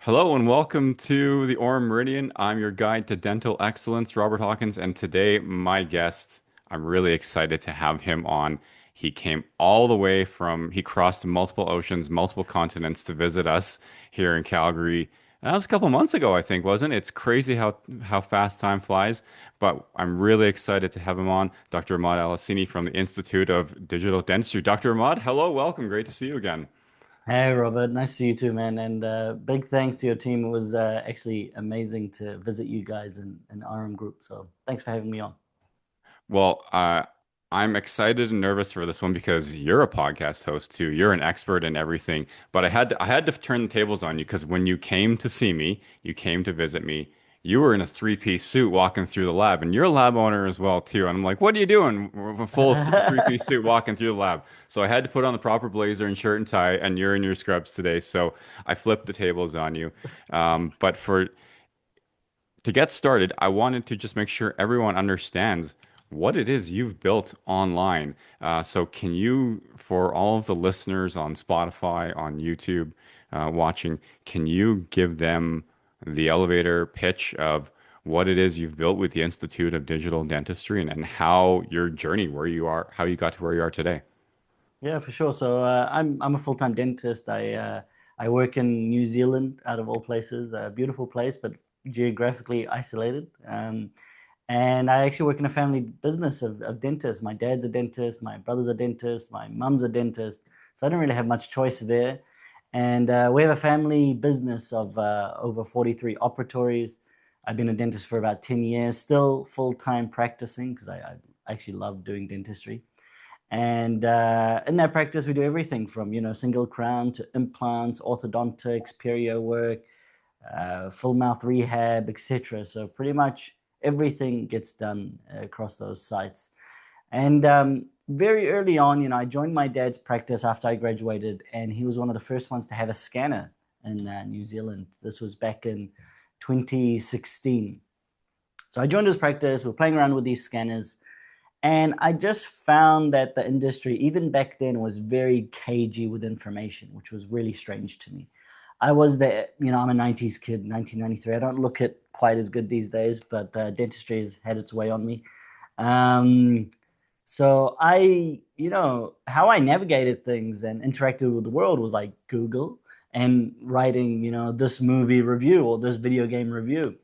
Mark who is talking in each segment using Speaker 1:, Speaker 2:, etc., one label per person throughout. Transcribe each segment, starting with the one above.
Speaker 1: Hello and welcome to the Orem Meridian. I'm your guide to dental excellence, Robert Hawkins, and today my guest, I'm really excited to have him on. He came all the way he crossed multiple oceans, multiple continents to visit us here in Calgary. That was a couple months ago, I think, wasn't it? It's crazy how fast time flies, but I'm really excited to have him on. Dr. Ahmad Al Hassiny from the Institute of Digital Dentistry. Dr. Ahmad, hello, welcome. Great to see you again.
Speaker 2: Hey Robert, nice to see you too, man. And big thanks to your team. It was actually amazing to visit you guys in RM Group. So thanks for having me on.
Speaker 1: Well, I'm excited and nervous for this one because you're a podcast host too. You're an expert in everything. But I had to turn the tables on you because when you came to see me, you came to visit me. You were in a three-piece suit walking through the lab, and you're a lab owner as well too. And I'm like, "What are you doing? With a full three-piece suit walking through the lab?" So I had to put on the proper blazer and shirt and tie, and you're in your scrubs today. So I flipped the tables on you. But for to get started, I wanted to just make sure everyone understands what it is you've built online. So, can you, for all of the listeners on Spotify, on YouTube, watching, can you give them the elevator pitch of what it is you've built with the Institute of Digital Dentistry and how your journey, where you are, how you got to where you are today?
Speaker 2: Yeah, for sure. So I'm a full-time dentist. I work in New Zealand, out of all places. A beautiful place, but geographically isolated. And I actually work in a family business of dentists. My dad's a dentist, my brother's a dentist, my mum's a dentist. So I don't really have much choice there. And we have a family business of over 43 operatories. I've been a dentist for about 10 years, still full-time practicing because I actually love doing dentistry. And in that practice, we do everything from, single crown to implants, orthodontics, perio work, full mouth rehab, etc. So pretty much everything gets done across those sites. And very early on, I joined my dad's practice after I graduated, and he was one of the first ones to have a scanner in New Zealand. This was back in 2016. So I joined his practice. We're playing around with these scanners. And I just found that the industry, even back then, was very cagey with information, which was really strange to me. I was there, I'm a 90s kid, 1993. I don't look it quite as good these days, but dentistry has had its way on me. Um, so how I navigated things and interacted with the world was like Google and writing, this movie review or this video game review.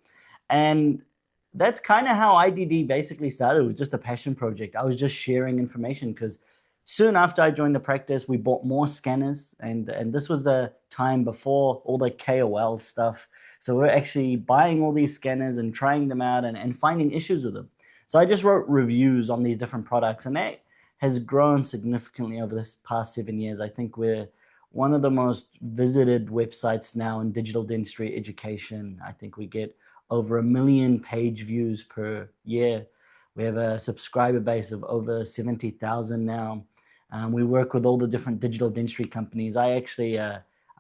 Speaker 2: And that's kind of how IDD basically started. It was just a passion project. I was just sharing information because soon after I joined the practice, we bought more scanners, and this was the time before all the KOL stuff. So we're actually buying all these scanners and trying them out and finding issues with them. So I just wrote reviews on these different products, and that has grown significantly over this past 7 years. I think we're one of the most visited websites now in digital dentistry education. I think we get over 1 million page views per year. We have a subscriber base of over 70,000 now. We work with all the different digital dentistry companies. I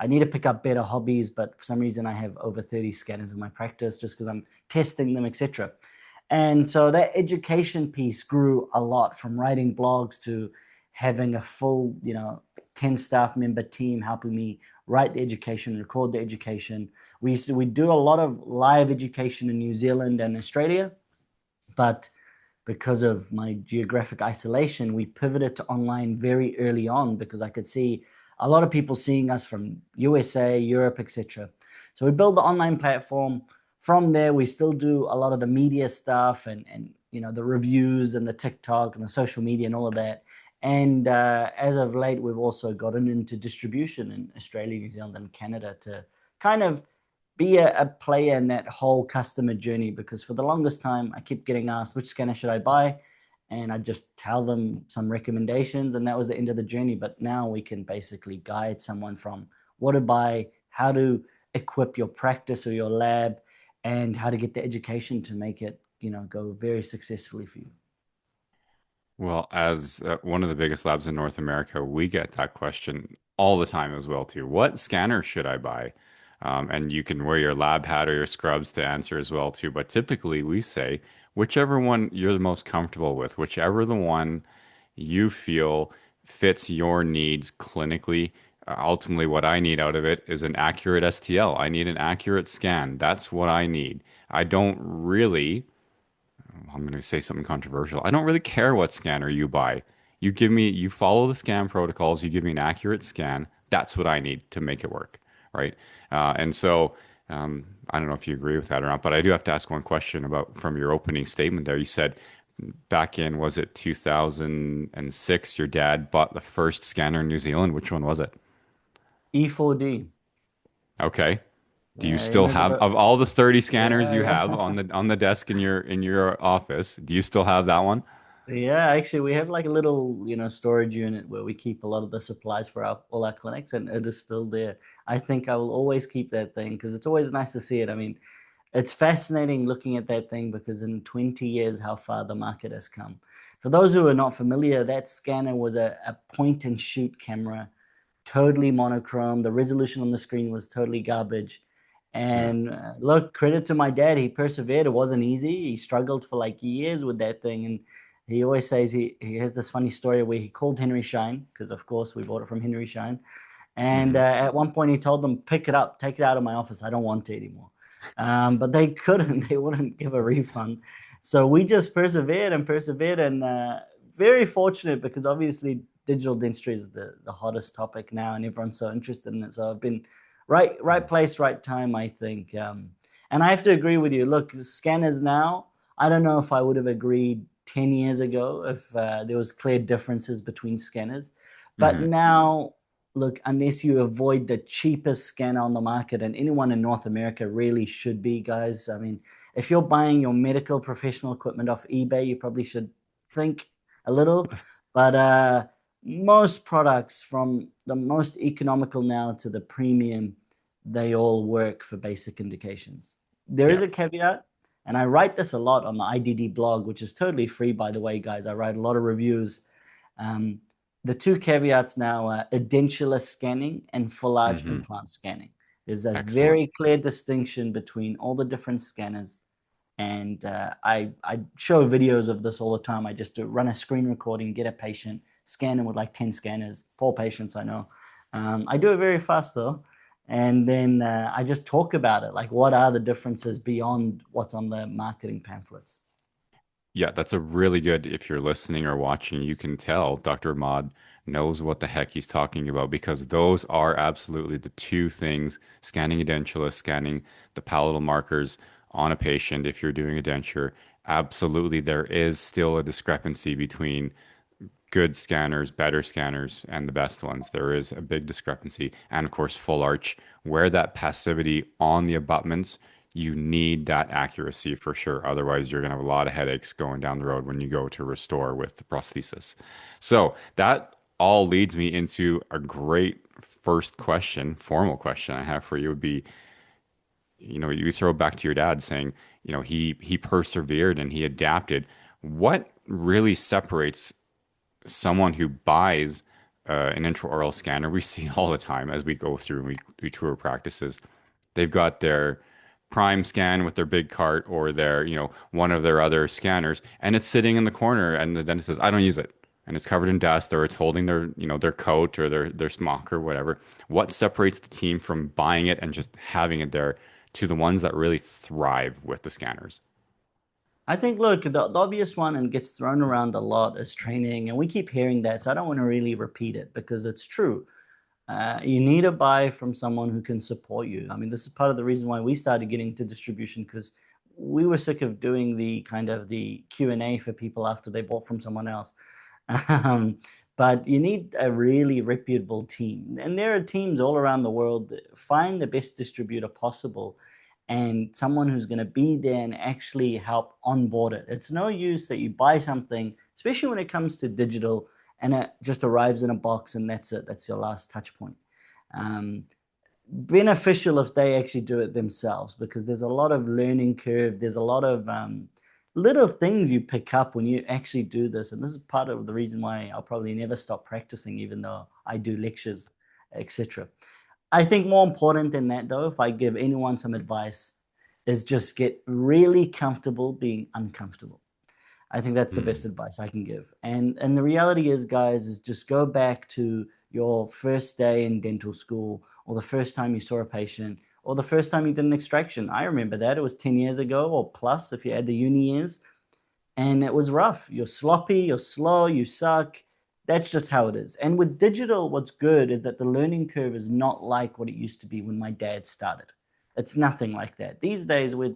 Speaker 2: need to pick up better hobbies, but for some reason I have over 30 scanners in my practice just because I'm testing them, etc. And so that education piece grew a lot from writing blogs to having a full, 10 staff member team helping me write the education, record the education. We do a lot of live education in New Zealand and Australia, but because of my geographic isolation, we pivoted to online very early on because I could see a lot of people seeing us from USA, Europe, etc. So we built the online platform. From there, we still do a lot of the media stuff and the reviews and the TikTok and the social media and all of that. And as of late, we've also gotten into distribution in Australia, New Zealand, and Canada to kind of be a player in that whole customer journey because for the longest time I keep getting asked which scanner should I buy, and I just tell them some recommendations, and that was the end of the journey. But now we can basically guide someone from what to buy, how to equip your practice or your lab, and how to get the education to make it go very successfully for you.
Speaker 1: Well, as one of the biggest labs in North America, we get that question all the time as well too. What scanner should I buy? And you can wear your lab hat or your scrubs to answer as well too. But typically, we say whichever one you're the most comfortable with, whichever the one you feel fits your needs clinically, ultimately what I need out of it is an accurate STL. I need an accurate scan. That's what I need. I don't really, I'm going to say something controversial. I don't really care what scanner you buy. You give me, you follow the scan protocols, you give me an accurate scan. That's what I need to make it work, right? And so I don't know if you agree with that or not, but I do have to ask one question about from your opening statement there. You said back in, was it 2006, your dad bought the first scanner in New Zealand. Which one was it?
Speaker 2: E4D.
Speaker 1: Okay. Do you
Speaker 2: Yeah, you
Speaker 1: still
Speaker 2: know
Speaker 1: have of all the 30 scanners
Speaker 2: yeah,
Speaker 1: you have
Speaker 2: yeah.
Speaker 1: on the desk in your office, do you still have that one?
Speaker 2: Yeah, actually, we have like a little, storage unit where we keep a lot of the supplies for all our clinics, and it is still there. I think I will always keep that thing because it's always nice to see it. I mean, it's fascinating looking at that thing because in 20 years, how far the market has come. For those who are not familiar, that scanner was a point and shoot camera, totally monochrome. The resolution on the screen was totally garbage.
Speaker 1: Yeah.
Speaker 2: And look, credit to my dad. He persevered. It wasn't easy. He struggled for like years with that thing. And he always says he has this funny story where he called Henry Schein, because of course we bought it from Henry Schein. And
Speaker 1: Hmm.
Speaker 2: at one point, he told them, "Pick it up, take it out of my office. I don't want it anymore." But they couldn't; they wouldn't give a refund. So we just persevered and persevered, and very fortunate because obviously digital dentistry is the hottest topic now, and everyone's so interested in it. So I've been right place, right time, I think. And I have to agree with you. Look, scanners now. I don't know if I would have agreed 10 years ago if there was clear differences between scanners, but
Speaker 1: Hmm.
Speaker 2: now look, unless you avoid the cheapest scanner on the market, and anyone in North America really should be, guys. I mean, if you're buying your medical professional equipment off eBay, you probably should think a little. But most products, from the most economical now to the premium, they all work for basic indications. There is
Speaker 1: Yeah.
Speaker 2: a caveat, and I write this a lot on the IDD blog, which is totally free, by the way, guys. I write a lot of reviews. Um, the two caveats now are edentulous scanning and full arch
Speaker 1: Hmm.
Speaker 2: implant scanning. There's a
Speaker 1: Excellent.
Speaker 2: very clear distinction between all the different scanners. And I show videos of this all the time. I just do run a screen recording, get a patient, scan them with like 10 scanners, poor patients, I know. I do it very fast though. And then I just talk about it. Like, what are the differences beyond what's on the marketing pamphlets?
Speaker 1: Yeah, that's a really good, if you're listening or watching, you can tell Dr. Ahmad knows what the heck he's talking about because those are absolutely the two things, scanning a dentulus, scanning the palatal markers on a patient if you're doing a denture. Absolutely, there is still a discrepancy between good scanners, better scanners, and the best ones. There is a big discrepancy. And of course, full arch, where that passivity on the abutments, you need that accuracy for sure. Otherwise, you're going to have a lot of headaches going down the road when you go to restore with the prosthesis. So that all leads me into a great first question, formal question I have for you would be, you throw back to your dad saying, he persevered and he adapted. What really separates someone who buys an intraoral scanner, we see all the time as we go through and we tour practices. They've got their Prime scan with their big cart or their, one of their other scanners, and it's sitting in the corner, and the dentist says, "I don't use it," and it's covered in dust, or it's holding their, their coat or their smock or whatever. What separates the team from buying it and just having it there to the ones that really thrive with the scanners?
Speaker 2: I think, look, the obvious one and gets thrown around a lot is training, and we keep hearing that, so I don't want to really repeat it because it's true. You need to buy from someone who can support you. I mean, this is part of the reason why we started getting into distribution because we were sick of doing the kind of the Q&A for people after they bought from someone else. Um, but you need a really reputable team. And there are teams all around the world that find the best distributor possible and someone who's going to be there and actually help onboard it. It's no use that you buy something, especially when it comes to digital, and it just arrives in a box and that's it. That's your last touch point. Um, Beneficial if they actually do it themselves because there's a lot of learning curve. There's a lot of little things you pick up when you actually do this. And this is part of the reason why I'll probably never stop practicing, even though I do lectures, etc. I think more important than that, though, if I give anyone some advice, is just get really comfortable being uncomfortable. I think that's the best
Speaker 1: Hmm.
Speaker 2: advice I can give. And the reality is, guys, is just go back to your first day in dental school, or the first time you saw a patient, or the first time you did an extraction. I remember that. It was 10 years ago or plus if you add the uni years. And it was rough. You're sloppy, you're slow, you suck. That's just how it is. And with digital, what's good is that the learning curve is not like what it used to be when my dad started. It's nothing like that. These days, we're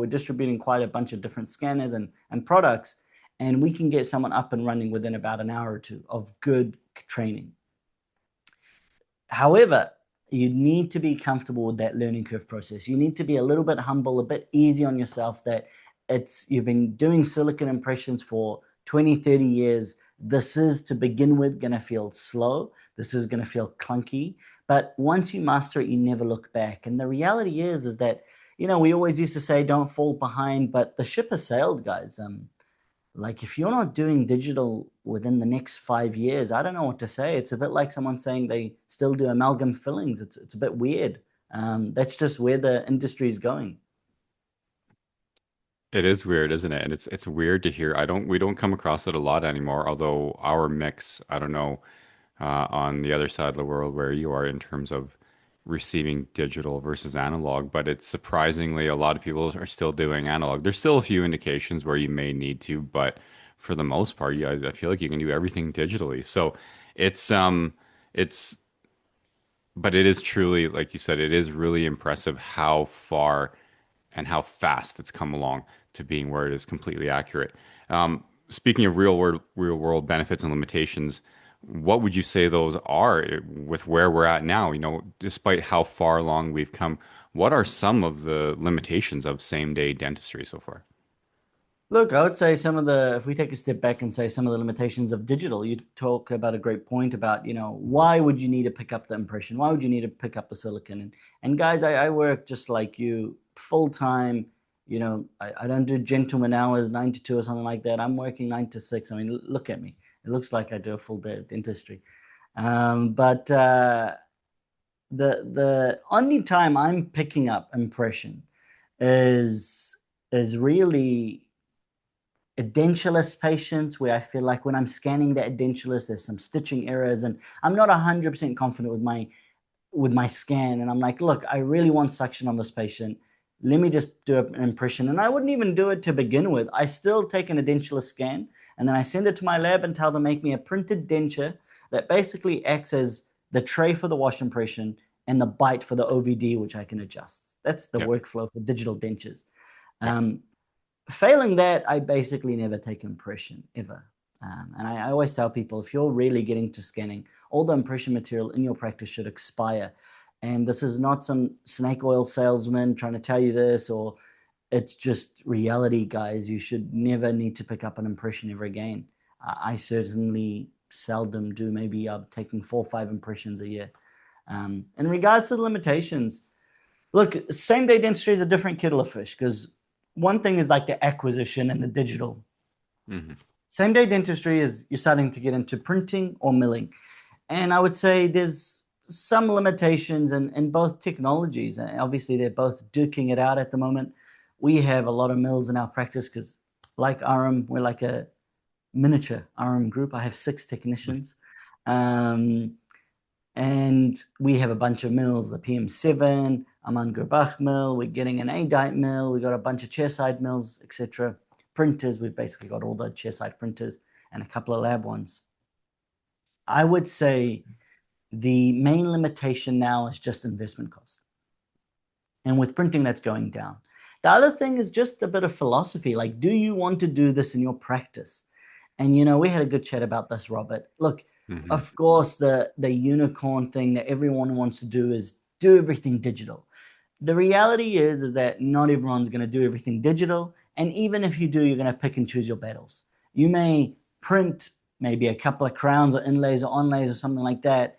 Speaker 2: distributing quite a bunch of different scanners and products, and we can get someone up and running within about an hour or two of good training. However, you need to be comfortable with that learning curve process. You need to be a little bit humble, a bit easy on yourself, that you've been doing silicon impressions for 20, 30 years. This is, to begin with, going to feel slow. This is going to feel clunky. But once you master it, you never look back. And the reality is that, we always used to say, don't fall behind, but the ship has sailed, guys. Like, if you're not doing digital within the next 5 years, I don't know what to say. It's a bit like someone saying they still do amalgam fillings. It's a bit weird. That's just where the industry is going.
Speaker 1: It is weird, isn't it? And it's weird to hear. We don't come across it a lot anymore, although our mix, I don't know, on the other side of the world where you are in terms of receiving digital versus analog, but it's surprisingly a lot of people are still doing analog. There's still a few indications where you may need to, but for the most part, I feel like you can do everything digitally. So it's it's but it is truly, like you said, it is really impressive how far and how fast it's come along to being where it is completely accurate. Speaking of real world benefits and limitations, what would you say those are with where we're at now? Despite how far along we've come, what are some of the limitations of same day dentistry so far?
Speaker 2: Look, I would say if we take a step back and say some of the limitations of digital, you talk about a great point about, why would you need to pick up the impression? Why would you need to pick up the silicon? And guys, I work just like you, full time. I don't do gentleman hours, 9 to 2 or something like that. I'm working 9 to 6. I mean, look at me. It looks like I do a full day of dentistry. But the only time I'm picking up impression is really edentulous patients, where I feel like when I'm scanning the edentulous, there's some stitching errors, and I'm not 100% confident with my scan. And I'm like, look, I really want suction on this patient. Let me just do an impression. And I wouldn't even do it to begin with. I still take an edentulous scan, and then I send it to my lab and tell them make me a printed denture that basically acts as the tray for the wash impression and the bite for the OVD, which I can adjust. That's the
Speaker 1: Yeah.
Speaker 2: workflow for digital dentures.
Speaker 1: Yeah.
Speaker 2: Um, Failing that, I basically never take impression ever. And I always tell people, if you're really getting to scanning, all the impression material in your practice should expire. And this is not some snake oil salesman trying to tell you this, or it's just reality, guys. You should never need to pick up an impression ever again. I certainly seldom do. Maybe I'm taking 4 or 5 impressions a year. In regards to the limitations, look, same day dentistry is a different kettle of fish, because one thing is like the acquisition and the digital.
Speaker 1: Hmm.
Speaker 2: Same day dentistry is you're starting to get into printing or milling. And I would say there's some limitations in both technologies. And obviously, they're both duking it out at the moment. We have a lot of mills in our practice because, like RM, we're like a miniature RM group. I have 6 technicians. Um, and we have a bunch of mills, the PM7, Aman Gurbach mill, we're getting an A-Dite mill, we've got a bunch of chairside mills, etc. Printers, we've basically got all the chairside printers and a couple of lab ones. I would say the main limitation now is just investment cost. And with printing, that's going down. The other thing is just a bit of philosophy. Like, do you want to do this in your practice? And we had a good chat about this, Robert. Look,
Speaker 1: Hmm.
Speaker 2: of course, the unicorn thing that everyone wants to do is do everything digital. The reality is that not everyone's going to do everything digital, and even if you do, you're going to pick and choose your battles. You may print maybe a couple of crowns or inlays or onlays or something like that,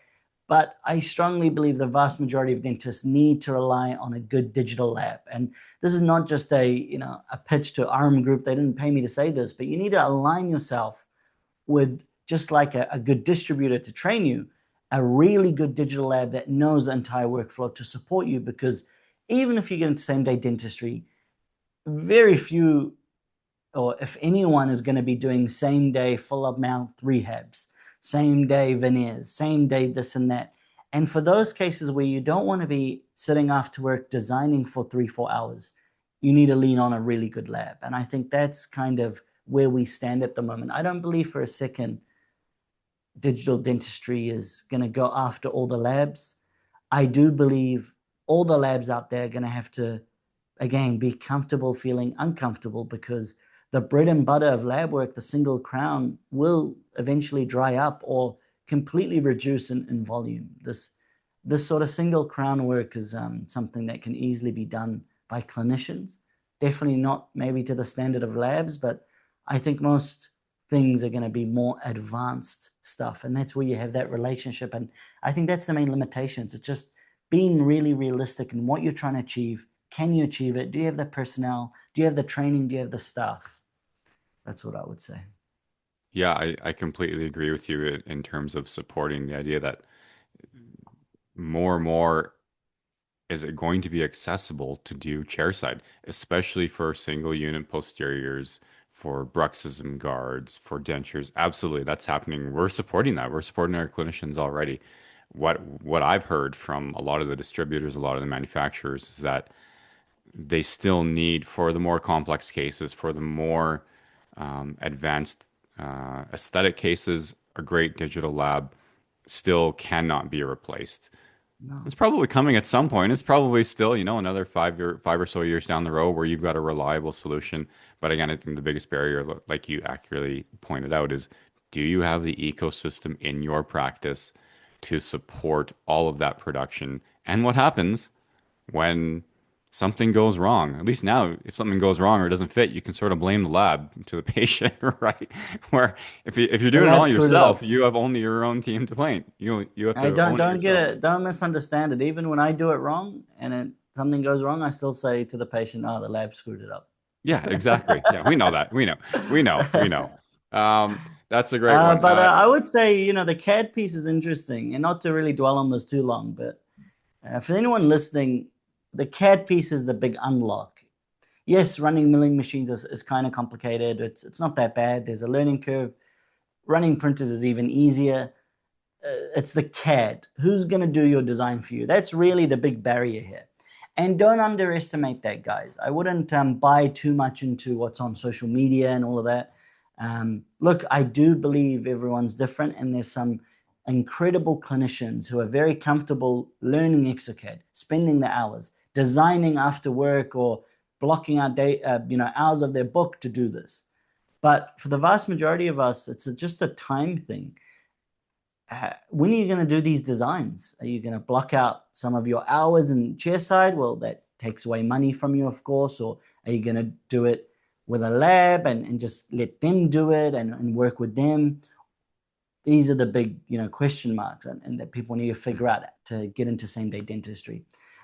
Speaker 2: but I strongly believe the vast majority of dentists need to rely on a good digital lab. And this is not just a pitch to ARM group. They didn't pay me to say this, but you need to align yourself with, just like a good distributor to train you, a really good digital lab that knows the entire workflow to support you. Because even if you get into same day dentistry, very few, or if anyone, is going to be doing same day full of mouth rehabs. same day veneers, same day this and that. And for those cases where you don't want to be sitting after work designing for 3, 4 hours, you need to lean on a really good lab. And I think that's kind of where we stand at the moment. I don't believe for a second digital dentistry is going to go after all the labs. I do believe all the labs out there are going to have to, again, be comfortable feeling uncomfortable, because the bread and butter of lab work, the single crown, will eventually dry up or completely reduce in volume. This sort of single crown work is something that can easily be done by clinicians. Definitely not maybe to the standard of labs, but I think most things are going to be more advanced stuff. And that's where you have that relationship. And I think that's the main limitations. It's just being really realistic in what you're trying to achieve. Can you achieve it? Do you have the personnel? Do you have the training? Do you have the staff? That's what I would say.
Speaker 1: Yeah, I completely agree with you in terms of supporting the idea that more and more is it going to be accessible to do chairside, especially for single unit posteriors, for bruxism guards, for dentures. Absolutely, that's happening. We're supporting that. We're supporting our clinicians already. What I've heard from a lot of the distributors, a lot of the manufacturers is that they still need for the more complex cases, for the more advanced aesthetic cases, a great digital lab still cannot be replaced.
Speaker 2: No.
Speaker 1: It's probably coming at some point. It's probably still, another 5 or so years down the road where you've got a reliable solution. But again, I think the biggest barrier, like you accurately pointed out, is do you have the ecosystem in your practice to support all of that production? And what happens when something goes wrong? At least now, if something goes wrong or doesn't fit, you can sort of blame the lab to the patient, right? Where if you're
Speaker 2: The
Speaker 1: doing it
Speaker 2: lab
Speaker 1: all
Speaker 2: screwed it
Speaker 1: yourself,
Speaker 2: up.
Speaker 1: you have only your own team to blame. You have
Speaker 2: I
Speaker 1: to own it
Speaker 2: don't get
Speaker 1: yourself.
Speaker 2: it. Don't misunderstand it. Even when I do it wrong and something goes wrong, I still say to the patient, "Oh, the lab screwed it up."
Speaker 1: Yeah, exactly. Yeah, we know that. We know. That's a great one.
Speaker 2: But I would say, the CAD piece is interesting, and not to really dwell on this too long, but for anyone listening, the CAD piece is the big unlock. Yes, running milling machines is kind of complicated. It's not that bad. There's a learning curve. Running printers is even easier. It's the CAD. Who's going to do your design for you? That's really the big barrier here. And don't underestimate that, guys. I wouldn't buy too much into what's on social media and all of that. Look, I do believe everyone's different, and there's some incredible clinicians who are very comfortable learning Exocad, spending the hours, designing after work, or blocking out hours of their book to do this. But for the vast majority of us, it's just a time thing. When are you going to do these designs? Are you going to block out some of your hours in chairside? Well, that takes away money from you, of course. Or are you going to do it with a lab and just let them do it and work with them? These are the big, question marks and that people need to figure out to get into same-day dentistry.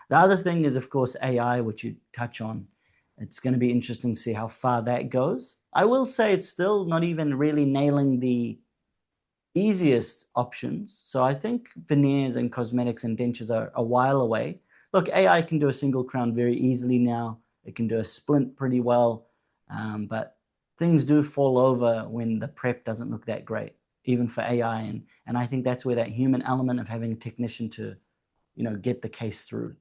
Speaker 2: The other thing is, of course, AI, which you touch on. It's going to be interesting to see how far that goes. I will say it's still not even really nailing the easiest options. So I think veneers and cosmetics and dentures are a while away. Look, AI can do a single crown very easily now. It can do a splint pretty well, but things do fall over when the prep doesn't look that great, even for AI. And I think that's where that human element of having a technician to, get the case through.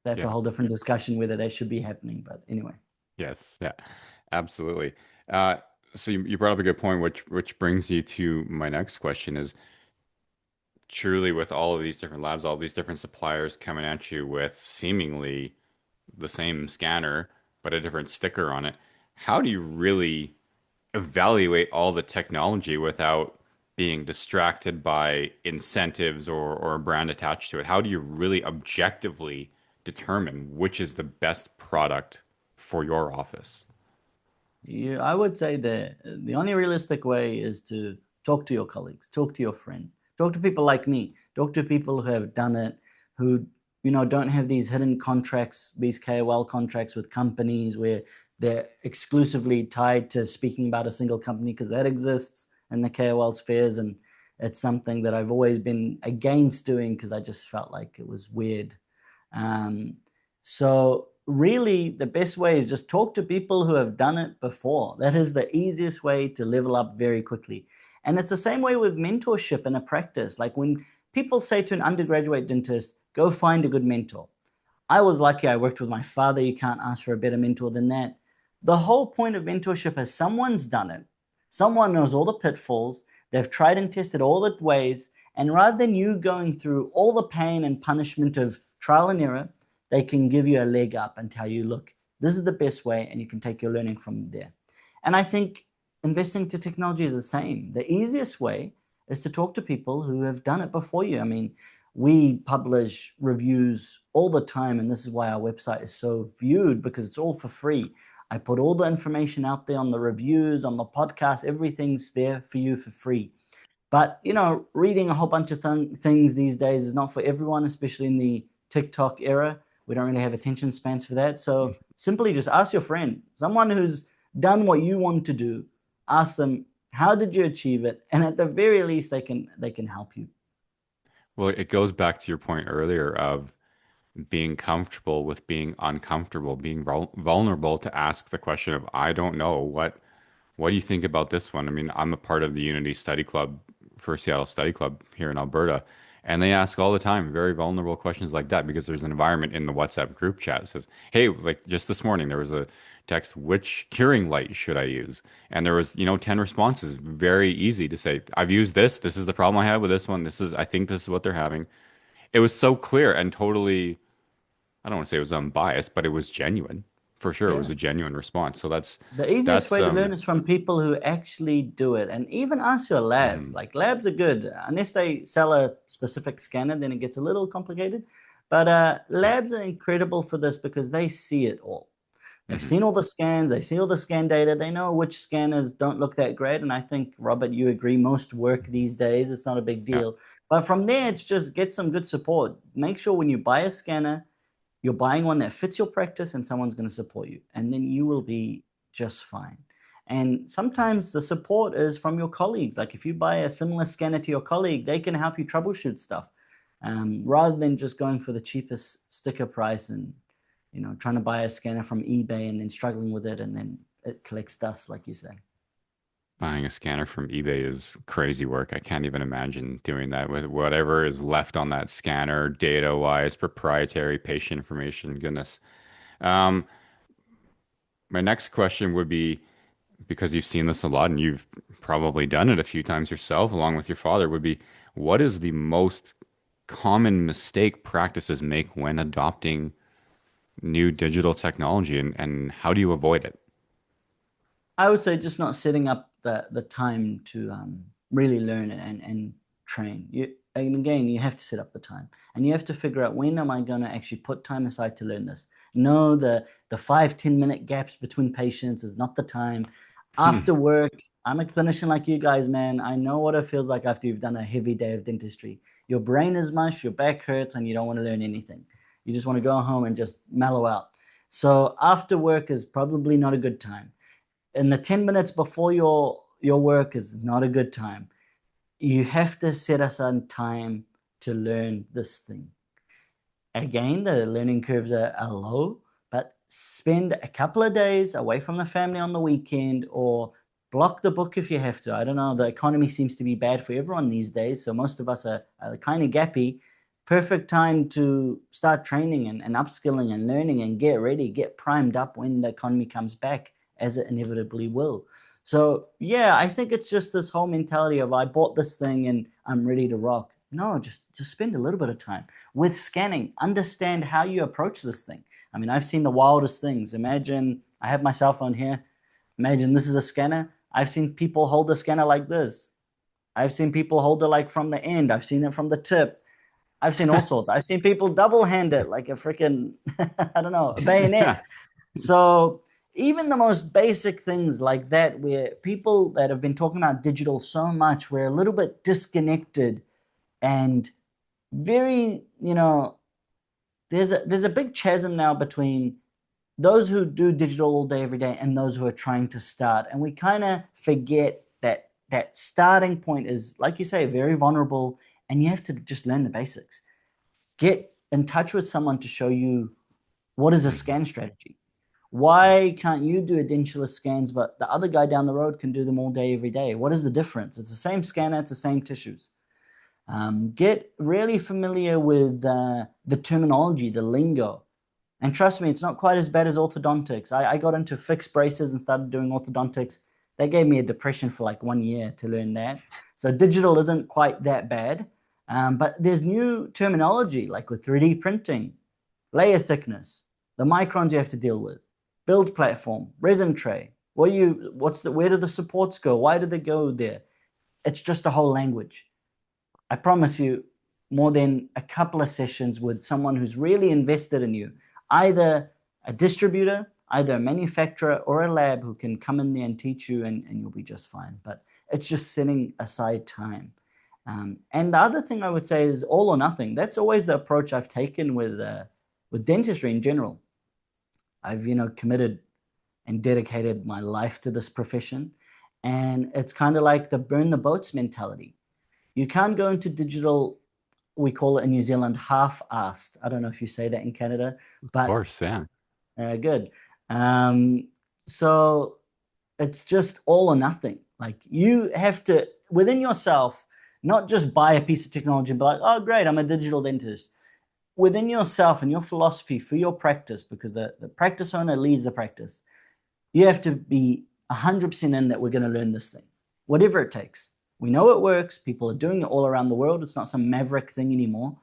Speaker 2: That's a
Speaker 1: Yeah.
Speaker 2: whole different discussion whether that should be happening. But anyway.
Speaker 1: Yes. Yeah. Absolutely. Uh, so you brought up a good point, which brings you to my next question is truly with all of these different labs, all these different suppliers coming at you with seemingly the same scanner, but a different sticker on it, how do you really evaluate all the technology without being distracted by incentives or a brand attached to it? How do you really objectively determine which is the best product for your office?
Speaker 2: I would say that the only realistic way is to talk to your colleagues, talk to your friends, talk to people like me, talk to people who have done it, who don't have these hidden contracts, these KOL contracts with companies where they're exclusively tied to speaking about a single company, because that exists in the KOL spheres, and it's something that I've always been against doing because I just felt like it was weird. Um, so really, the best way is just talk to people who have done it before. That is the easiest way to level up very quickly. And it's the same way with mentorship in a practice. Like when people say to an undergraduate dentist, go find a good mentor. I was lucky I worked with my father. You can't ask for a better mentor than that. The whole point of mentorship is someone's done it. Someone knows all the pitfalls. They've tried and tested all the ways. And rather than you going through all the pain and punishment of trial and error, they can give you a leg up and tell you, look, this is the best way, and you can take your learning from there. And I think investing to technology is the same. The easiest way is to talk to people who have done it before you. I mean, we publish reviews all the time, and this is why our website is so viewed because it's all for free. I put all the information out there on the reviews, on the podcast, everything's there for you for free. But reading a whole bunch of things these days is not for everyone, especially in the TikTok era. We don't really have attention spans for that. So simply just ask your friend, someone who's done what you want to do. Ask them, how did you achieve it? And at the very least, they can help you.
Speaker 1: Well, it goes back to your point earlier of being comfortable with being uncomfortable, being vulnerable to ask the question of, I don't know, what do you think about this one? I mean, I'm a part of the Unity Study Club for Seattle Study Club here in Alberta, and they ask all the time very vulnerable questions like that because there's an environment in the WhatsApp group chat that says, hey, like just this morning, there was a text, which curing light should I use? And there was, 10 responses, very easy to say, I've used this. This is the problem I have with this one. I think this is what they're having. It was so clear and totally, I don't want to say it was unbiased, but it was genuine. For sure, it was
Speaker 2: Yeah.
Speaker 1: a genuine response. So
Speaker 2: The easiest
Speaker 1: that's
Speaker 2: way to learn is from people who actually do it. And even ask your labs.
Speaker 1: mhm,
Speaker 2: Like labs are good. Unless they sell a specific scanner, then it gets a little complicated. But labs are incredible for this because they see it all. They've
Speaker 1: mhm,
Speaker 2: seen all the scans, they see all the scan data, they know which scanners don't look that great. And I think, Robert, you agree, most work these days, it's not a big
Speaker 1: yeah.
Speaker 2: deal. But from there, it's just get some good support. Make sure when you buy a scanner, you're buying one that fits your practice and someone's going to support you. And then you will be just fine. And sometimes the support is from your colleagues. Like if you buy a similar scanner to your colleague, they can help you troubleshoot stuff rather than just going for the cheapest sticker price and trying to buy a scanner from eBay and then struggling with it and then it collects dust, like you say.
Speaker 1: Buying a scanner from eBay is crazy work. I can't even imagine doing that with whatever is left on that scanner, data-wise, proprietary patient information. Goodness. Um, my next question would be, because you've seen this a lot and you've probably done it a few times yourself, along with your father, would be, what is the most common mistake practices make when adopting new digital technology, and how do you avoid it?
Speaker 2: I would say just not setting up the time to really learn and train. And again, you have to set up the time, and you have to figure out when am I going to actually put time aside to learn this. No, the 5-10 minute gaps between patients is not the time. After work, I'm a clinician like you guys, man. I know what it feels like after you've done a heavy day of dentistry. Your brain is mush, your back hurts, and you don't want to learn anything. You just want to go home and just mellow out. So after work is probably not a good time, and the 10 minutes before your work is not a good time. You have to set aside time to learn this thing. Again, the learning curves are low, but spend a couple of days away from the family on the weekend or block the book if you have to. I don't know, the economy seems to be bad for everyone these days, so most of us are kind of gappy. Perfect time to start training and upskilling and learning and get ready, get primed up when the economy comes back, as it inevitably will. So, yeah, I think it's just this whole mentality of I bought this thing and I'm ready to rock. No, just spend a little bit of time with scanning. Understand how you approach this thing. I mean, I've seen the wildest things. Imagine I have my cell phone here. Imagine this is a scanner. I've seen people hold the scanner like this. I've seen people hold it like from the end. I've seen it from the tip. I've seen all sorts. I've seen people double hand it like a freaking, I don't know, a bayonet. So even the most basic things like that, where people that have been talking about digital so much, we're a little bit disconnected and very, there's a big chasm now between those who do digital all day every day and those who are trying to start, and we kind of forget that starting point is, like you say, very vulnerable, and you have to just learn the basics. Get in touch with someone to show you what is a
Speaker 1: Mhm.
Speaker 2: scan strategy, Why can't you do edentulous scans, but the other guy down the road can do them all day, every day? What is the difference? It's the same scanner, it's the same tissues. Get really familiar with the terminology, the lingo. And trust me, it's not quite as bad as orthodontics. I got into fixed braces and started doing orthodontics. They gave me a depression for like 1 year to learn that. So digital isn't quite that bad. But there's new terminology like with 3D printing, layer thickness, the microns you have to deal with, build platform, resin tray. Where do the supports go? Why do they go there? It's just a whole language. I promise you, more than a couple of sessions with someone who's really invested in you, either a distributor, either a manufacturer, or a lab who can come in there and teach you, and you'll be just fine. But it's just setting aside time. And the other thing I would say is all or nothing. That's always the approach I've taken with dentistry in general. I've committed and dedicated my life to this profession, and it's kind of like the burn the boats mentality. You can't go into digital, we call it in New Zealand, half-assed. I don't know if you say that in Canada,
Speaker 1: Of
Speaker 2: but
Speaker 1: course, yeah.
Speaker 2: good. Um, so it's just all or nothing. Like you have to, within yourself, not just buy a piece of technology and be like, oh, great, I'm a digital dentist. Within yourself and your philosophy for your practice, because the practice owner leads the practice, you have to be 100% in that we're going to learn this thing, whatever it takes. We know it works. People are doing it all around the world. It's not some maverick thing anymore.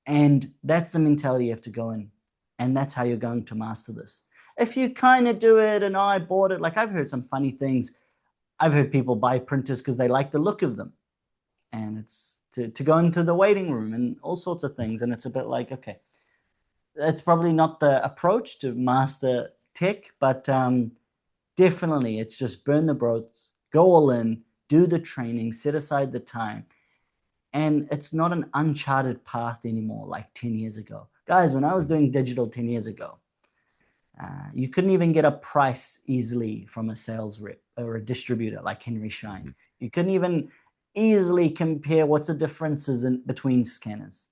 Speaker 2: And that's the mentality you have to go in. And that's how you're going to master this. If you kind of do it and I bought it, like I've heard some funny things. I've heard people buy printers because they like the look of them. And it's to go into the waiting room and all sorts of things. And it's a bit like, okay, that's probably not the approach to master tech, but definitely it's just burn the boats, go all in, do the training, set aside the time. And it's not an uncharted path anymore like 10 years ago. Guys, when I was doing digital 10 years ago, you couldn't even get a price easily from a sales rep or a distributor like Henry Schein.
Speaker 1: Mhm.
Speaker 2: You couldn't even easily compare what's the differences between scanners.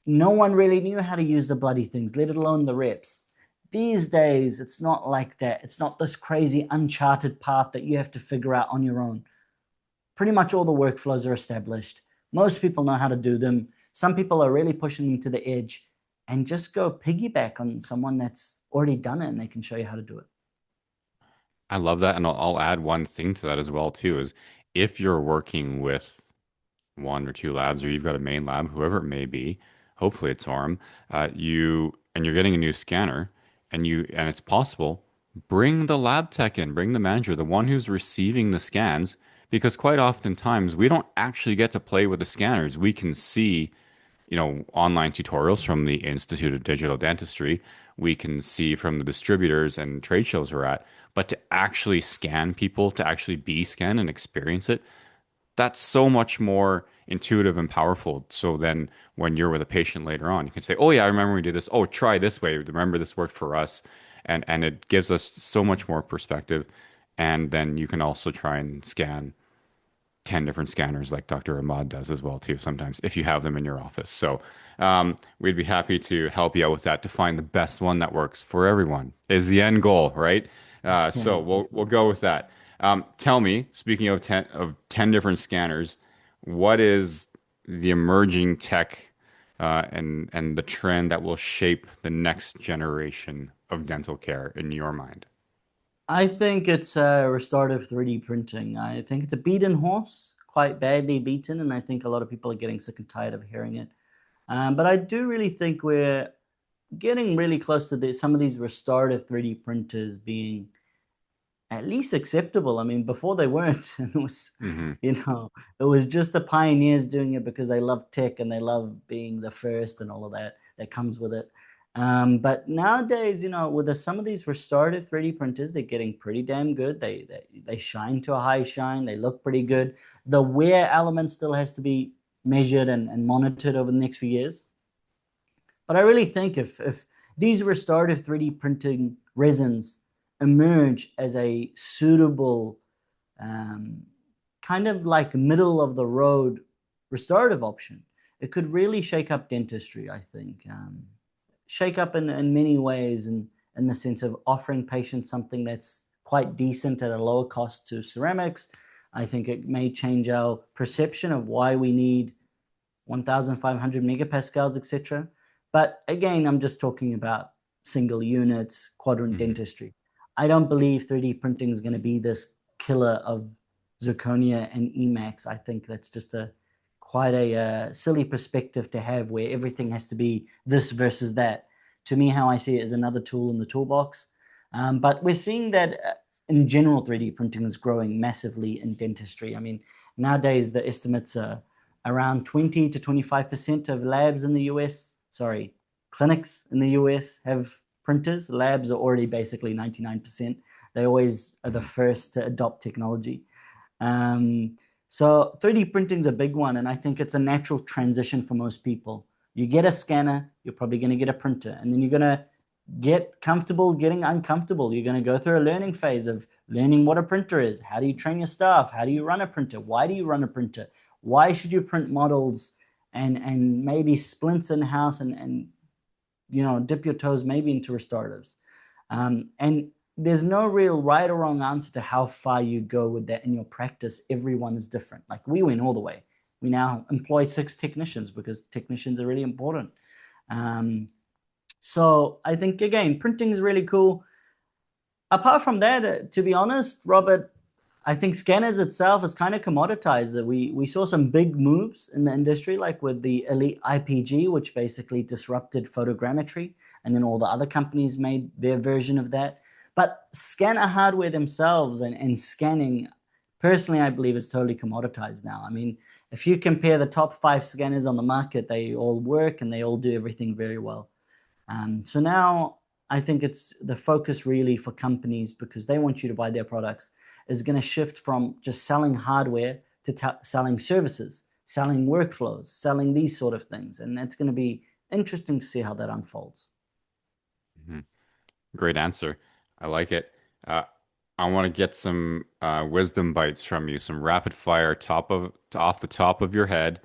Speaker 2: No one really knew how to use the bloody things, let alone the reps. These days, it's not like that. It's not this crazy uncharted path that you have to figure out on your own. Pretty much all the workflows are established. Most people know how to do them. Some people are really pushing them to the edge, and just go piggyback on someone that's already done it and they can show you how to do it.
Speaker 1: I love that, and I'll add one thing to that as well too, is if you're working with one or two labs, or you've got a main lab, whoever it may be, hopefully it's Orem, you're getting a new scanner, and it's possible, bring the lab tech in, bring the manager, the one who's receiving the scans, because quite oftentimes we don't actually get to play with the scanners. We can see online tutorials from the Institute of Digital Dentistry. We can see from the distributors and trade shows we're at. But to actually scan people, to actually be scanned and experience it, that's so much more intuitive and powerful. So then when you're with a patient later on, you can say, oh yeah, I remember we did this. Oh, try this way. Remember this worked for us. And it gives us so much more perspective. And then you can also try and scan 10 different scanners like Dr. Ahmad does as well too sometimes if you have them in your office. So we'd be happy to help you out with that to find the best one that works for everyone is the end goal, right?
Speaker 2: Yeah.
Speaker 1: So we'll go with that. Tell me, speaking of 10 different scanners, what is the emerging tech and the trend that will shape the next generation of dental care in your mind?
Speaker 2: I think it's restorative 3D printing. I think it's a beaten horse, quite badly beaten, and I think a lot of people are getting sick and tired of hearing it. But I do really think we're getting really close to some of these restorative 3D printers being at least acceptable. I mean, before they weren't. It was,
Speaker 1: Hmm.
Speaker 2: you know, it was just the pioneers doing it because they love tech and they love being the first and all of that that comes with it. But nowadays, with some of these restorative 3D printers, they're getting pretty damn good. They shine to a high shine. They look pretty good. The wear element still has to be measured and monitored over the next few years. But I really think if these restorative 3D printing resins emerge as a suitable um, kind of like middle of the road restorative option, it could really shake up dentistry, I think. Shake up in many ways in the sense of offering patients something that's quite decent at a lower cost to ceramics. I think it may change our perception of why we need 1,500 megapascals, etc. But again, I'm just talking about single units, quadrant
Speaker 1: Hmm.
Speaker 2: dentistry. I don't believe 3D printing is going to be this killer of zirconia and Emax. I think that's just a quite a silly perspective to have where everything has to be this versus that. To me, how I see it is another tool in the toolbox. But we're seeing that in general, 3D printing is growing massively in dentistry. I mean, nowadays the estimates are around 20 to 25% of labs in the US, sorry, clinics in the US have printers. Labs are already basically 99%. They always are the
Speaker 1: Hmm.
Speaker 2: first to adopt technology. Um, so 3D printing is a big one, and I think it's a natural transition for most people. You get a scanner, you're probably going to get a printer, and then you're going to get comfortable getting uncomfortable. You're going to go through a learning phase of learning what a printer is. How do you train your staff? How do you run a printer? Why do you run a printer? Why should you print models and maybe splints in house and dip your toes maybe into restoratives? And there's no real right or wrong answer to how far you go with that in your practice. Everyone is different. Like we went all the way. We now employ 6 technicians because technicians are really important. Um, so I think again, printing is really cool. Apart from that, to be honest, Robert, I think scanners itself is kind of commoditized. We saw some big moves in the industry, like with the Elite IPG, which basically disrupted photogrammetry, and then all the other companies made their version of that. But scanner hardware themselves and scanning, personally, I believe is totally commoditized now. I mean, if you compare the top 5 scanners on the market, they all work and they all do everything very well. So now I think it's the focus really for companies because they want you to buy their products is going to shift from just selling hardware to selling services, selling workflows, selling these sort of things. And that's going to be interesting to see how that unfolds.
Speaker 1: Hmm. Great answer. I like it. Uh, I want to get some wisdom bites from you, some rapid fire off the top of your head.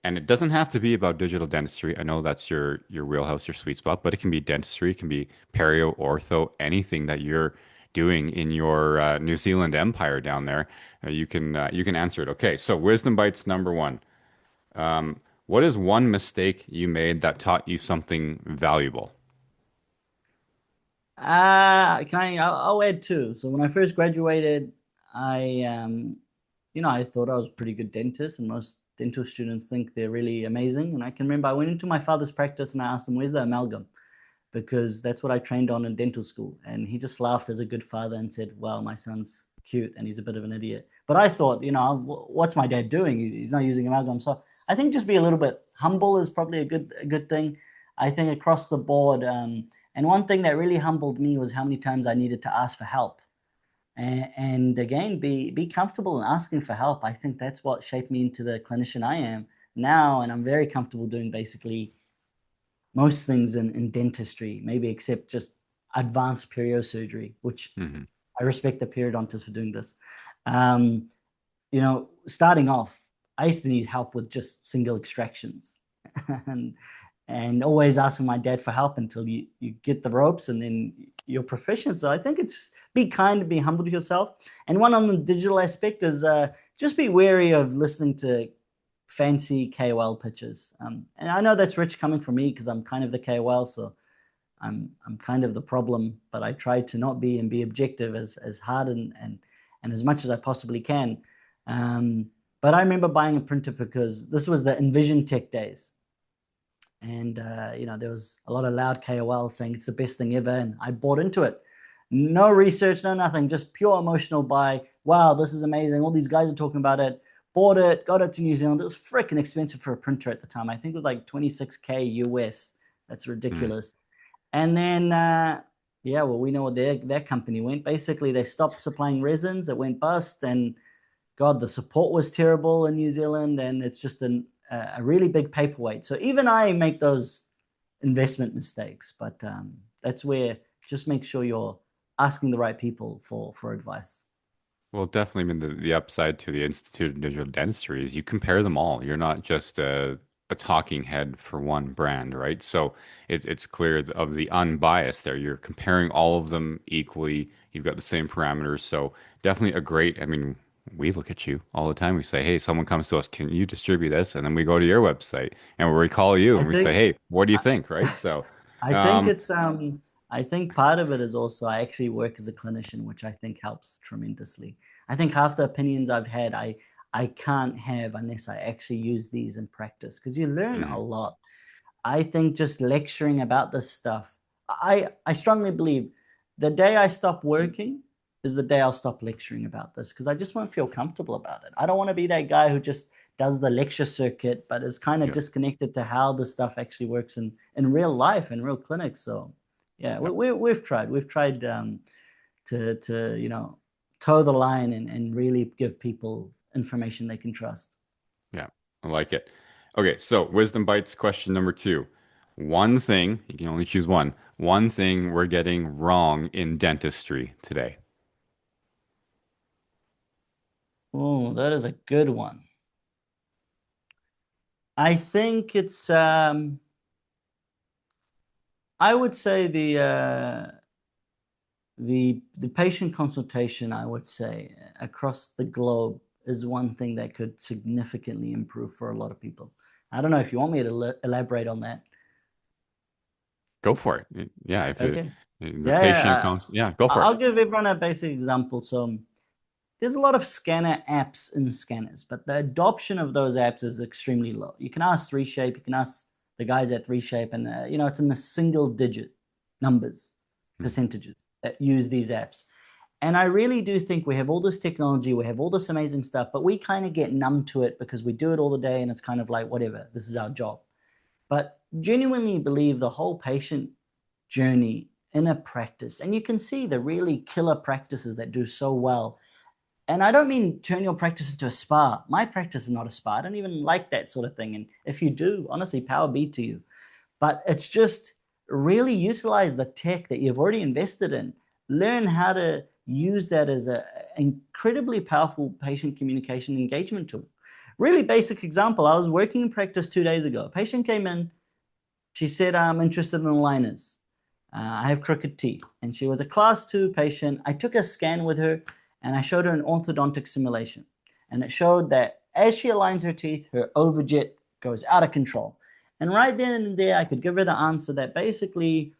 Speaker 1: And it doesn't have to be about digital dentistry. I know that's your wheelhouse, your sweet spot, but it can be dentistry, it can be perio, ortho, anything that you're doing in your New Zealand empire down there. You can answer it. Okay, so wisdom bites number one. What is one mistake you made that taught you something valuable?
Speaker 2: Can I? I'll add two. So when I first graduated, I thought I was a pretty good dentist, and most dental students think they're really amazing. And I can remember I went into my father's practice and I asked him, "Where's the amalgam?" Because that's what I trained on in dental school. And he just laughed as a good father and said, "Well, my son's cute and he's a bit of an idiot." But I thought, what's my dad doing? He's not using amalgam. So I think just be a little bit humble is probably a good thing. I think across the board. And one thing that really humbled me was how many times I needed to ask for help. And again, be comfortable in asking for help. I think that's what shaped me into the clinician I am now. And I'm very comfortable doing basically most things in dentistry, maybe except just advanced periosurgery, which
Speaker 1: Hmm.
Speaker 2: I respect the periodontists for doing this. Um, Starting off, I used to need help with just single extractions, and and always asking my dad for help until you get the ropes and then you're proficient. So I think it's be kind and be humble to yourself. And one on the digital aspect is just be wary of listening to fancy KOL pitches. And I know that's rich coming from me because I'm kind of the KOL, so I'm kind of the problem. But I try to not be and be objective as hard and as much as I possibly can. Um, but I remember buying a printer because this was the Envision Tech days, and there was a lot of loud KOL saying it's the best thing ever, and I bought into it. No research, no nothing, just pure emotional buy. Wow, this is amazing! All these guys are talking about it. Bought it, got it to New Zealand. It was freaking expensive for a printer at the time. I think it was like 26K US. That's
Speaker 1: Mm.
Speaker 2: ridiculous. And then, yeah, well, we know what their company went. Basically, they stopped supplying resins. It went bust, and God, the support was terrible in New Zealand, and it's just a really big paperweight. So even I make those investment mistakes, but that's where just make sure you're asking the right people for advice.
Speaker 1: Well, definitely. I mean, the upside to the Institute of Digital Dentistry is you compare them all. You're not just a talking head for one brand, right? So it's clear of the unbiased there. You're comparing all of them equally. You've got the same parameters. So definitely a great, I mean, we look at you all the time. We say, hey, someone comes to us, can you distribute this? And then we go to your website and we call you
Speaker 2: I
Speaker 1: and we say,
Speaker 2: think
Speaker 1: hey, what do you think? Right? So,
Speaker 2: I think
Speaker 1: um,
Speaker 2: it's I think part of it is also I actually work as a clinician, which I think helps tremendously. I think half the opinions I've had I can't have unless I actually use these in practice because you learn a
Speaker 1: mhm,
Speaker 2: lot. I think just lecturing about this stuff, I strongly believe the day I stop working is the day I'll stop lecturing about this because I just won't feel comfortable about it. I don't want to be that guy who just does the lecture circuit but is kind of
Speaker 1: yeah,
Speaker 2: disconnected to how this stuff actually works in real life in real clinics. So yeah,
Speaker 1: yeah,
Speaker 2: we've tried to toe the line and really give people information they can trust.
Speaker 1: yeah. I like it. Okay, so wisdom bites question number two. One thing, you can only choose one. One thing we're getting wrong in dentistry today.
Speaker 2: Oh, that is a good one. I think it's I would say the patient consultation, I would say, across the globe is one thing that could significantly improve for a lot of people. I don't know if you want me to elaborate on that.
Speaker 1: Go for it. Yeah, if it,
Speaker 2: Okay.
Speaker 1: the
Speaker 2: Yeah,
Speaker 1: patient
Speaker 2: yeah.
Speaker 1: comes, yeah, go for it.
Speaker 2: I'll give everyone a basic example. So there's a lot of scanner apps in scanners, but the adoption of those apps is extremely low. You can ask 3Shape, you can ask the guys at 3Shape, and it's in the single digit numbers,
Speaker 1: Hmm.
Speaker 2: percentages that use these apps. And I really do think we have all this technology, we have all this amazing stuff, but we kind of get numb to it because we do it all the day and it's kind of like, whatever, this is our job. But genuinely believe the whole patient journey in a practice, and you can see the really killer practices that do so well. And I don't mean turn your practice into a spa. My practice is not a spa. I don't even like that sort of thing. And if you do, honestly, power be to you. But it's just really utilize the tech that you've already invested in. Learn how to use that as an incredibly powerful patient communication engagement tool. Really basic example. I was working in practice 2 days ago. A patient came in. She said, I'm interested in aligners. I have crooked teeth. And she was a class 2 patient. I took a scan with her and I showed her an orthodontic simulation. And it showed that as she aligns her teeth, her overjet goes out of control. And right then and there, I could give her the answer that basically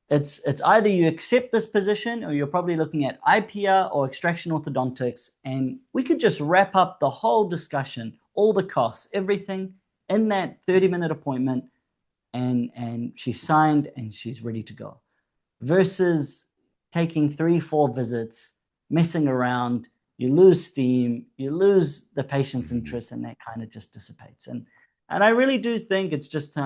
Speaker 2: it's either you accept this position or you're probably looking at IPR or extraction orthodontics. And we could just wrap up the whole discussion, all the costs, everything in that 30-minute appointment. And she's signed and she's ready to go versus taking 3, 4 visits, messing around. You lose steam, you lose the patient's
Speaker 1: Mhm.
Speaker 2: interest, and that kind of just dissipates. And I really do think it's just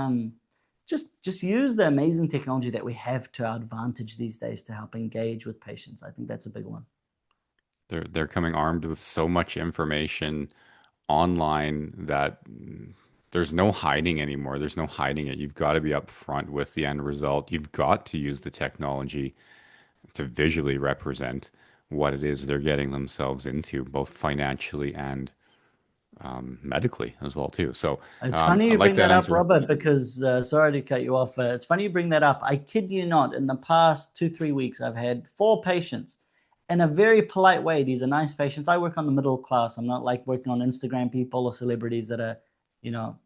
Speaker 2: use the amazing technology that we have to our advantage these days to help engage with patients. I think that's a big one.
Speaker 1: They're coming armed with so much information online that there's no hiding anymore. There's no hiding it. You've got to be upfront with the end result. You've got to use the technology to visually represent what it is they're getting themselves into, both financially and medically as well too. So
Speaker 2: It's funny
Speaker 1: I
Speaker 2: you
Speaker 1: like
Speaker 2: bring
Speaker 1: that
Speaker 2: that up,
Speaker 1: answer.
Speaker 2: Robert, because sorry to cut you off. It's funny you bring that up. I kid you not, in the past 2, 3 weeks, I've had 4 patients in a very polite way. These are nice patients. I work on the middle class. I'm not like working on Instagram people or celebrities that are, you know,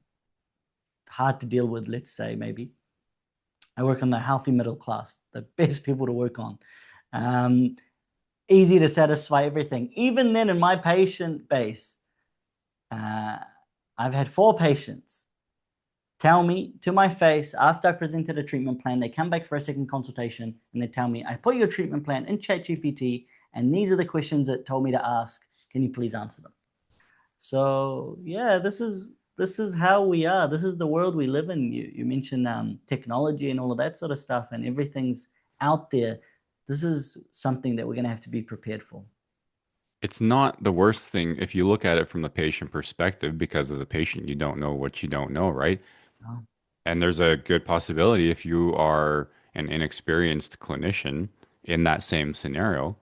Speaker 2: hard to deal with, let's say, maybe. I work on the healthy middle class, the best people to work on. Um, Easy to satisfy everything. Even then, in my patient base, uh, I've had 4 patients tell me to my face after I've presented a treatment plan. They come back for a second consultation and they tell me, I put your treatment plan in ChatGPT and these are the questions it told me to ask. Can you please answer them? So yeah, this is how we are. This is the world we live in. You mentioned technology and all of that sort of stuff, and everything's out there. This is something that we're going to have to be prepared for.
Speaker 1: It's not the worst thing if you look at it from the patient perspective, because as a patient, you don't know what you don't know, right?
Speaker 2: Oh,
Speaker 1: And there's a good possibility if you are an inexperienced clinician in that same scenario,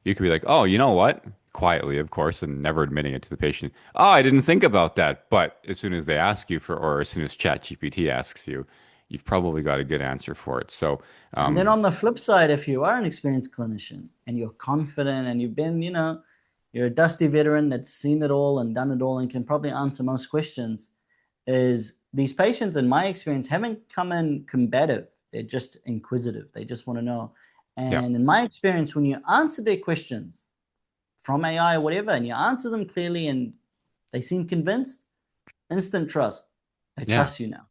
Speaker 1: you could be like, oh, you know what? quietly, of course, and never admitting it to the patient. Oh, I didn't think about that. But as soon as they ask you for, or as soon as ChatGPT asks you, you've probably got a good answer for it. So,
Speaker 2: And then
Speaker 1: um,
Speaker 2: on the flip side, if you are an experienced clinician and you're confident and you've been, you're a dusty veteran that's seen it all and done it all and can probably answer most questions, is these patients, in my experience, haven't come in combative. They're just inquisitive. They just want to know.
Speaker 1: yeah,
Speaker 2: And in my experience, when you answer their questions from AI or whatever, and you answer them clearly and they seem convinced, instant trust. They
Speaker 1: yeah.
Speaker 2: trust you now.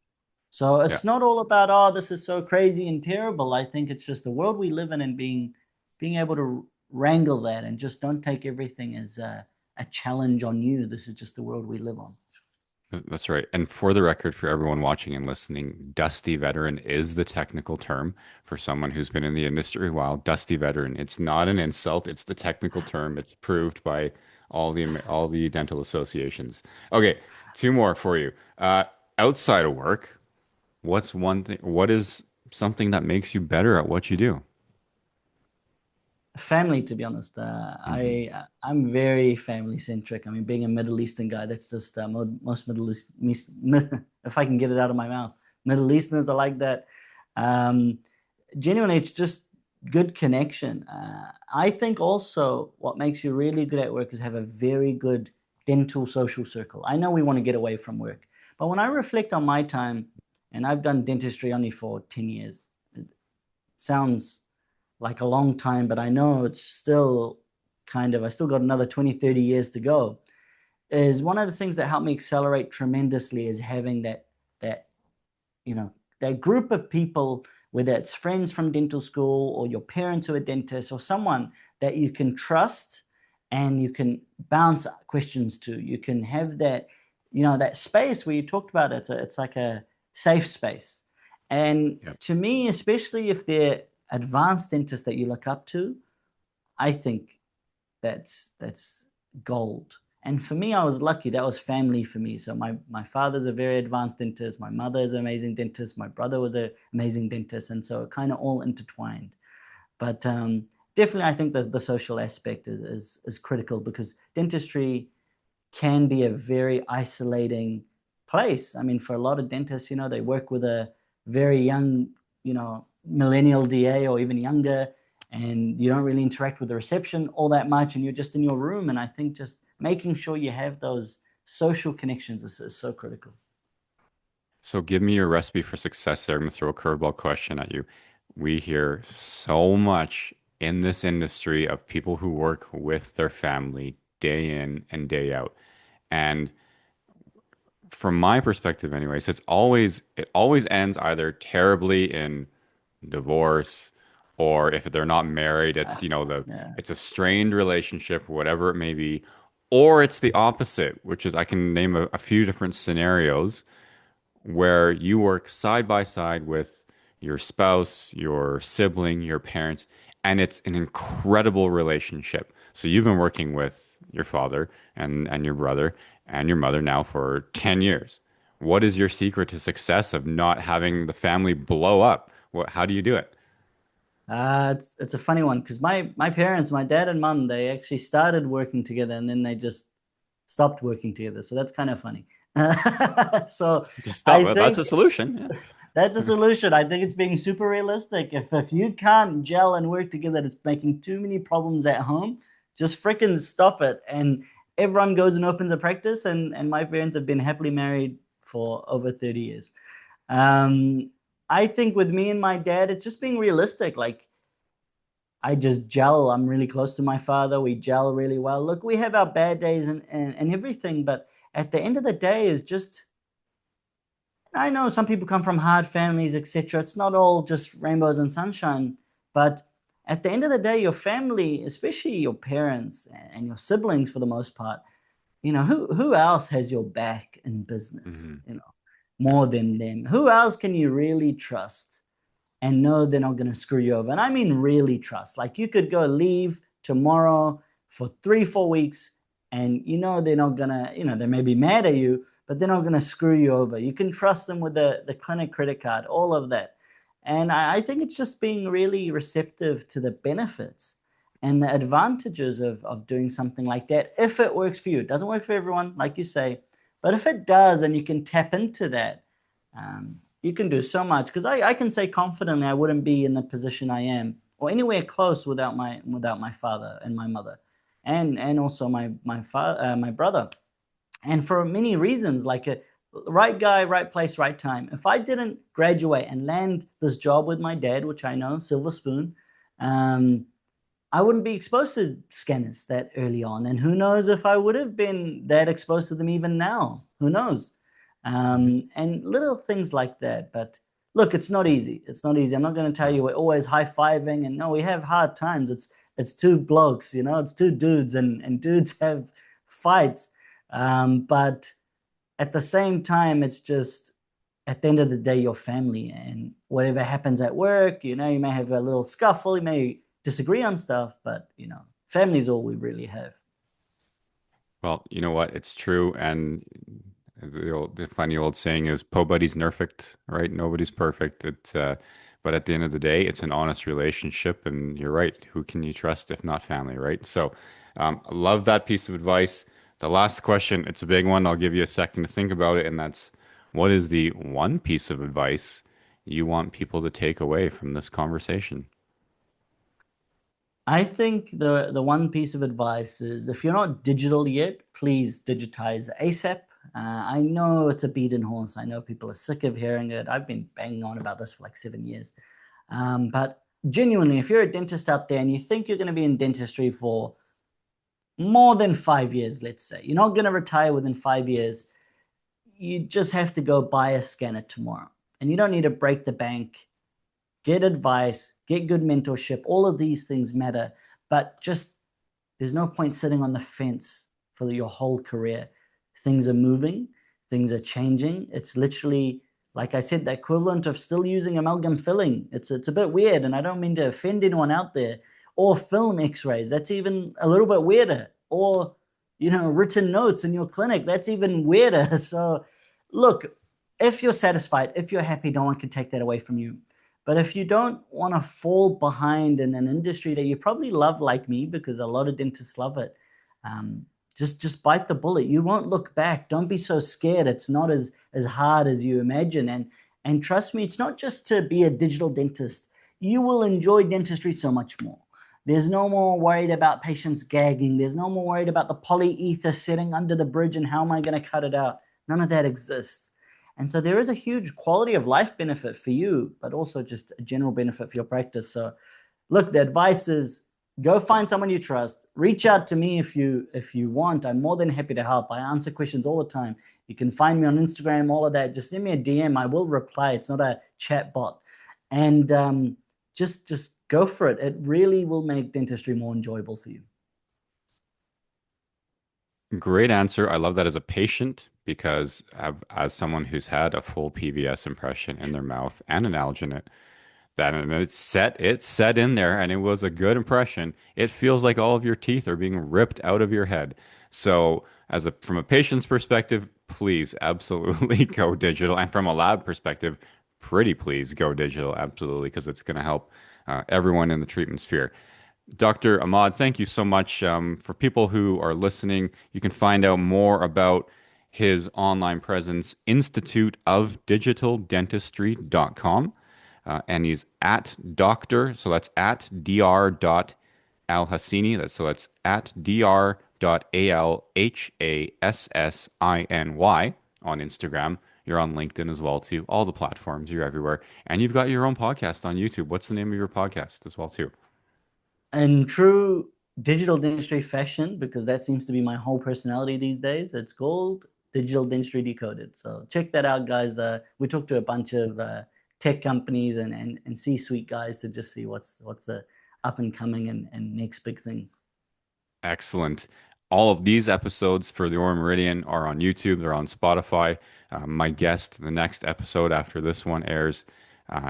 Speaker 2: So
Speaker 1: Yeah.
Speaker 2: it's not all about, oh, this is so crazy and terrible. I think it's just the world we live in and being able to wrangle that and just don't take everything as a challenge on you. This is just the world we live on.
Speaker 1: That's right. And for the record, for everyone watching and listening, dusty veteran is the technical term for someone who's been in the industry a while. Dusty veteran. It's not an insult. It's the technical term. It's approved by all the dental associations. Okay, two more for you. Outside of work, what's one thing? What is something that makes you better at what you do?
Speaker 2: Family, to be honest.
Speaker 1: Hmm.
Speaker 2: I'm very family centric. I mean, being a Middle Eastern guy, that's just most Middle East. If I can get it out of my mouth, Middle Easterners are like that. Um, Genuinely, it's just good connection. I think also what makes you really good at work is have a very good dental social circle. I know we want to get away from work, but when I reflect on my time, and I've done dentistry only for 10 years, it sounds like a long time, but I know it's still I still got another 20, 30 years to go. Is one of the things that helped me accelerate tremendously is having that you know, that group of people, whether it's friends from dental school or your parents who are dentists or someone that you can trust and you can bounce questions to. You can have that space where you talked about it. It's like a safe space. And
Speaker 1: Yep.
Speaker 2: to me, especially if they're advanced dentists that you look up to, I think that's gold. And for me, I was lucky. That was family for me. So my father's a very advanced dentist. My mother is an amazing dentist. My brother was an amazing dentist, and so it kind of all intertwined. But definitely, I think that the social aspect is critical because dentistry can be a very isolating place. I mean, for a lot of dentists, they work with a very young, millennial DA or even younger, and you don't really interact with the reception all that much, and you're just in your room. And I think just making sure you have those social connections is so critical.
Speaker 1: So give me your recipe for success there. I'm going to throw a curveball question at you. We hear so much in this industry of people who work with their family day in and day out. And from my perspective anyways, it always ends either terribly in divorce, or if they're not married, it's
Speaker 2: Yeah.
Speaker 1: it's a strained relationship, whatever it may be, or it's the opposite, which is I can name a few different scenarios where you work side by side with your spouse, your sibling, your parents, and it's an incredible relationship. So you've been working with your father and your brother and your mother now for 10 years. What is your secret to success of not having the family blow up? How do you do it?
Speaker 2: It's a funny one because my parents, my dad and mom, they actually started working together and then they just stopped working together. So that's kind of funny. So
Speaker 1: Just stop.
Speaker 2: I
Speaker 1: Well, that's a
Speaker 2: think
Speaker 1: solution.
Speaker 2: that's a solution. I think it's being super realistic. If you can't gel and work together, it's making too many problems at home. Just freaking stop it. And everyone goes and opens a practice. And my parents have been happily married for over 30 years. Um, I think with me and my dad, it's just being realistic. Like I just gel. I'm really close to my father. We gel really well. Look, we have our bad days and everything, but at the end of the day, is just I know some people come from hard families, etc. It's not all just rainbows and sunshine, but at the end of the day, your family, especially your parents and your siblings, for the most part, who else has your back in business,
Speaker 1: Hmm.
Speaker 2: more than them? Who else can you really trust? And know they're not going to screw you over. And I mean, really trust. Like you could go leave tomorrow for 3, 4 weeks, and they're not going to, they may be mad at you, but they're not going to screw you over. You can trust them with the clinic credit card, all of that. And I think it's just being really receptive to the benefits. and the advantages of doing something like that if it works for you. It doesn't work for everyone, like you say, but if it does and you can tap into that, you can do so much. Because I can say confidently I wouldn't be in the position I am or anywhere close without my father and my mother, and also my brother, and for many reasons, like a right guy, right place, right time. If I didn't graduate and land this job with my dad, which I know, silver spoon, um, I wouldn't be exposed to scanners that early on. And who knows if I would have been that exposed to them even now? Who knows?
Speaker 1: Mhm.
Speaker 2: And little things like that. But look, it's not easy. It's not easy. I'm not going to tell you we're always high fiving, and no, we have hard times. It's two blokes, it's two dudes, and dudes have fights. But at the same time, it's just at the end of the day, your family, and whatever happens at work, you may have a little scuffle, you may disagree on stuff, but family is all we really have.
Speaker 1: Well, you know what? It's true, and the funny old saying is, "Nobody's perfect," right? Nobody's perfect. But at the end of the day, it's an honest relationship, and you're right. Who can you trust if not family, right? So, I love that piece of advice. The last question, it's a big one. I'll give you a second to think about it, and that's, what is the one piece of advice you want people to take away from this conversation?
Speaker 2: I think the one piece of advice is if you're not digital yet, please digitize ASAP. I know it's a beaten horse. I know people are sick of hearing it. I've been banging on about this for like 7 years. But genuinely, if you're a dentist out there and you think you're going to be in dentistry for more than 5 years, let's say, you're not going to retire within 5 years, you just have to go buy a scanner tomorrow. And you don't need to break the bank. Get advice, get good mentorship. All of these things matter, but just there's no point sitting on the fence for your whole career. Things are moving, things are changing. It's literally, like I said, the equivalent of still using amalgam filling. It's a bit weird, and I don't mean to offend anyone out there. Or film X-rays. That's even a little bit weirder. Or written notes in your clinic. That's even weirder. So, look, if you're satisfied, if you're happy, no one can take that away from you. But if you don't want to fall behind in an industry that you probably love, like me, because a lot of dentists love it, um, just bite the bullet. You won't look back. Don't be so scared. It's not as hard as you imagine. And trust me, it's not just to be a digital dentist. You will enjoy dentistry so much more. There's no more worried about patients gagging. There's no more worried about the polyether sitting under the bridge and how am I going to cut it out. None of that exists. And so there is a huge quality of life benefit for you, but also just a general benefit for your practice. So look, the advice is go find someone you trust. Reach out to me if you want. I'm more than happy to help. I answer questions all the time. You can find me on Instagram, all of that. Just send me a DM. I will reply. It's not a chat bot. And just go for it. It really will make dentistry more enjoyable for you.
Speaker 1: Great answer. I love that as a patient because as someone who's had a full PVS impression in their mouth and an alginate, that and it's set in there and it was a good impression. It feels like all of your teeth are being ripped out of your head. So from a patient's perspective, please absolutely go digital. And from a lab perspective, pretty please go digital, absolutely, because it's going to help everyone in the treatment sphere. Dr. Ahmad, thank you so much. For people who are listening, you can find out more about his online presence, instituteofdigitaldentistry.com. And he's at doctor, so that's at dr. Al Hassiny. So that's at dr.alhassiny on Instagram. You're on LinkedIn as well too. All the platforms, you're everywhere. And you've got your own podcast on YouTube. What's the name of your podcast as well too?
Speaker 2: In true digital dentistry fashion, because that seems to be my whole personality these days, it's called Digital Dentistry Decoded. So check that out, guys. We talked to a bunch of tech companies and C-suite guys to just see what's the up and coming and next big things.
Speaker 1: Excellent. All of these episodes for the Orange Meridian are on YouTube. They're on Spotify. My guest, the next episode after this one airs,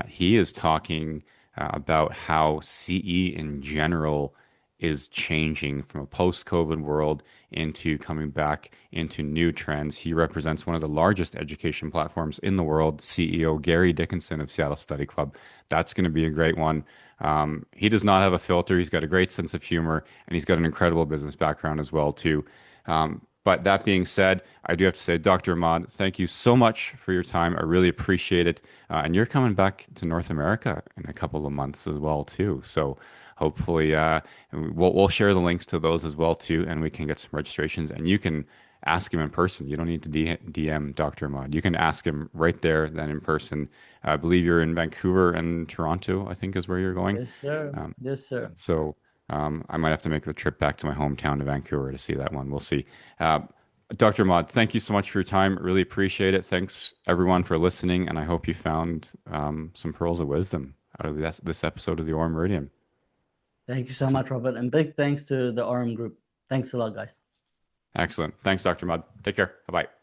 Speaker 1: he is talking about how CE in general is changing from a post-COVID world into coming back into new trends. He represents one of the largest education platforms in the world, CEO Gary Dickinson of Seattle Study Club. That's going to be a great one. He does not have a filter. He's got a great sense of humor, and he's got an incredible business background as well, too. But that being said, I do have to say, Dr. Ahmad, thank you so much for your time. I really appreciate it. And you're coming back to North America in a couple of months as well, too. So hopefully, we'll share the links to those as well, too, and we can get some registrations. And you can ask him in person. You don't need to DM Dr. Ahmad. You can ask him right there, then in person. I believe you're in Vancouver and Toronto, I think is where you're going.
Speaker 2: Yes, sir.
Speaker 1: Um,
Speaker 2: Yes, sir.
Speaker 1: so I might have to make the trip back to my hometown of Vancouver to see that one. We'll see. Uh, Dr. Ahmad, thank you so much for your time. Really appreciate it. Thanks everyone for listening, and I hope you found some pearls of wisdom out of this episode of the Aura Meridian.
Speaker 2: Thank you so
Speaker 1: Excellent.
Speaker 2: much, Robert, and big thanks to the RM group. Thanks a lot, guys.
Speaker 1: Excellent. Thanks, Dr. Ahmad. Take care. Bye bye.